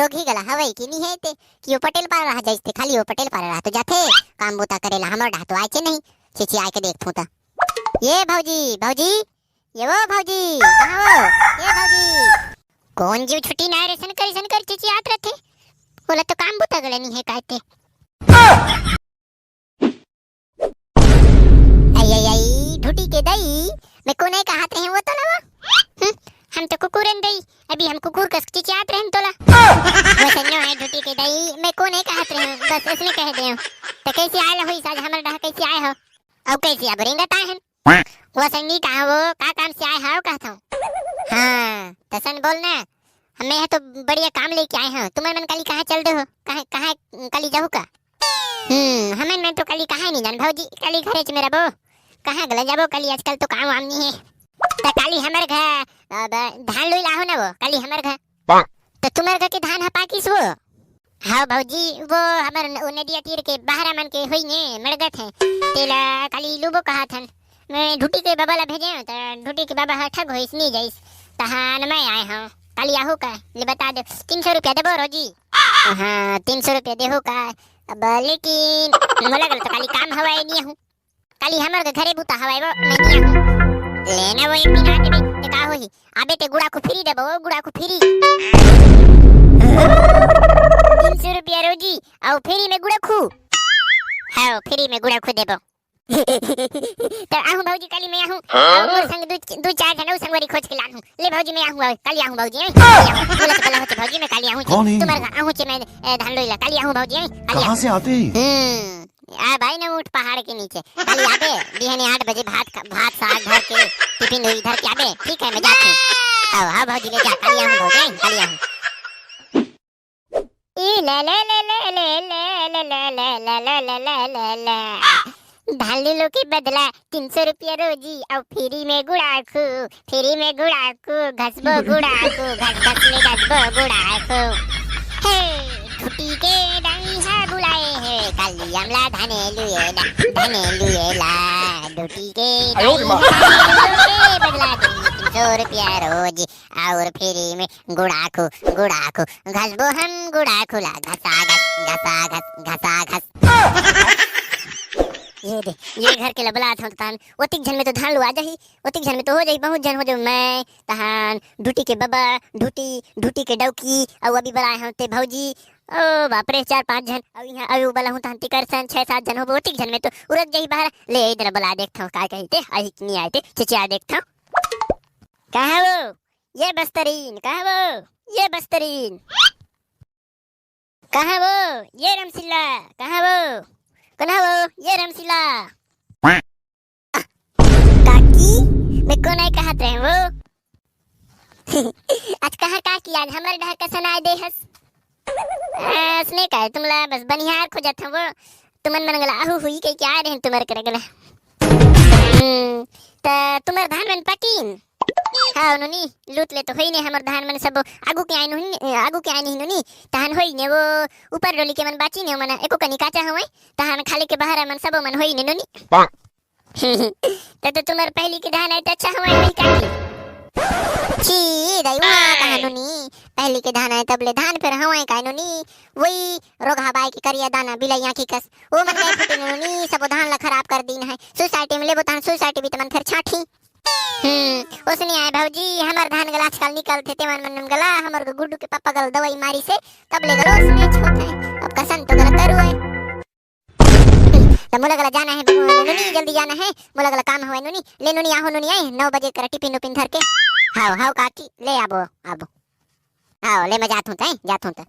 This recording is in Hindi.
ओघी गला हवाई की नहीं है ते कि वो पटेल पार रहा जाइते खाली वो पटेल पार रहा तो जाते काम बोता करेला हमर डा तो आचे नहीं चीची आके देखथू ता ये भौजी भौजी ये वो भौजी कहां हो ये भौजी कौन जीव छुट्टी ना रे सन कर चीची आत रहते बोला तो काम बोता गले नहीं है कहते आई आई आई ढूटी के दई मैं को नहीं कहत रहे वो तो ना वो हम तो कुकुरन दई अभी हम कुकुर कस चिचियात रहन तोला वैसे नो है ढूटी के दई मैं को नहीं कहत रहे बस इसने कह दे तो कैसे आयल होई साज हमर डहा कैसे आए हो अब कैसे अब रिंगा ताहन वो संगी कहां वो का काम से आए हो कहता हूं हां तसन बोलना हमें है तो बढ़िया काम लेके आए हैं तुम्हारे मन कली कहां चल दो कहां कहां कली जाऊ का हमें मैं तो कली कहां नहीं जान भौजी कली घरे च मेरा बो कहां गला जाबो कली आजकल तो काम वाम नहीं है तो कली हमर घर धान लुई लाहो ना वो कली हमर घर तो तुम्हारे घर के धान है पाकिस वो हाँ भौजी वो हमर नदिया तीर के बहरा मन के होई ने मड़गत है तेला कली लुबो कहा थन मैं ढूटी के बाबा ला भेजे तो ढूटी के बाबा ठग होइस नहीं जाइस तहान मैं आए हूं कली आहू का ले बता दे 300 रुपया देबो रोजी हां 300 रुपया देहो का अब लेकिन मोला गल तो कली काम हवाई नहीं हूं कली हमर घरे बुता हवाई वो मैं नहीं हूं लेना वो एक दिन आके भी का होई आबे ते गुड़ा को फ्री देबो गुड़ा को फ्री 300 रुपया रोजी और फ्री में गुड़ा खू हां फ्री में गुड़ा खू देबो तो आहू भौजी कली मैं आहू और संग दो चार जन संगवारी खोज के लानू ले भौजी मैं आहू कली आहू भौजी बोला तो कला होते भौजी मैं कली आहू तुम्हारे आहू चे मैं धान लोइला कली आहू भौजी कहां से आते आ भाई ना उठ पहाड़ के नीचे कल आबे बिहाने 8 बजे भात साग भर के टिफिन इधर के आबे ठीक है मैं जाती हूं आओ हां भौजी ले जा कल आऊं भौजी कल आऊं ई ले ले ले ले ले ले ले ले ले ले ले ले ले ले धान लो के बदला 300 रुपया रोजी और फ्री में गुड़ाखू घसबो गुड़ाखू घस ले घसबो गुड़ाखू हे छुट्टी के डाई है बुलाए है कल हमला धने लुएला ढूटी के बदला 300 रुपया रोज और फ्री में गुड़ाखू घसबो हम गुड़ाखू ला घसा घस ये दे ये घर के लबला था तान ओतिक जन में तो धान लुआ जाही ओतिक जन में तो हो जाई बहुत जन हो जो मैं तहान ढूटी के बाबा ढूटी के डौकी और अभी बलाए हैं ते भौजी ओ बाप रे 4-5 जन अब यहां आयु बला हूं तांती करसन 6-7 जन हो ओतिक जन में तो उरत जाही बाहर ले इधर बला देखता हूं का कहते आई नहीं आए थे चिचिया देखता कहां वो ये बस्तरीन कहां वो ये बस्तरीन कहां वो ये रमसिल्ला कहां वो कौन है वो ये रमसिला काकी मैं को नहीं कहत रहे वो आज कहां का किया आज हमर डहा का सनाय दे हस उसने कहा तुमला बस बनिहार खोजत हो वो तुमन मन गला आहू हुई के क्या रहे तुमर करे गला त तुमर धान मन पकीन हां नुनी लूट ले तो होई ने हमर धान मन सब आगू के आइन नुनी तहन होई ने वो ऊपर डोली के मन बाची ने मन एको कनी काचा होय तहन खाली के बाहर मन सब मन होई ने नुनी त तुम्हार पहली के धान है त अच्छा होय नहीं काकी छी दईवा कहां नुनी पहली के धान है तबले धान पर होय का नुनी वही रोगा बाई के करिया दाना बिलैया की कस ओ मन गए फुटी नुनी सब धान ला खराब कर दीन है सोसाइटी में लेबो तहन सोसाइटी भी तमन फिर छाठी उसने आए भौजी हमर धान गला आजकल निकलते ते मन गला हमर गुड्डू के पापा गल दवाई मारी से तब ले गलो उसने छोटा है अब कसन तो गलत करू है तो मोला गला जाना है नुनी जल्दी जाना है मोला गला काम होए नुनी ले नुनी आहो नुनी आए 9 बजे कर टिफिन उपिन धर के हां काकी ले आबो आओ ले मैं जात हूं त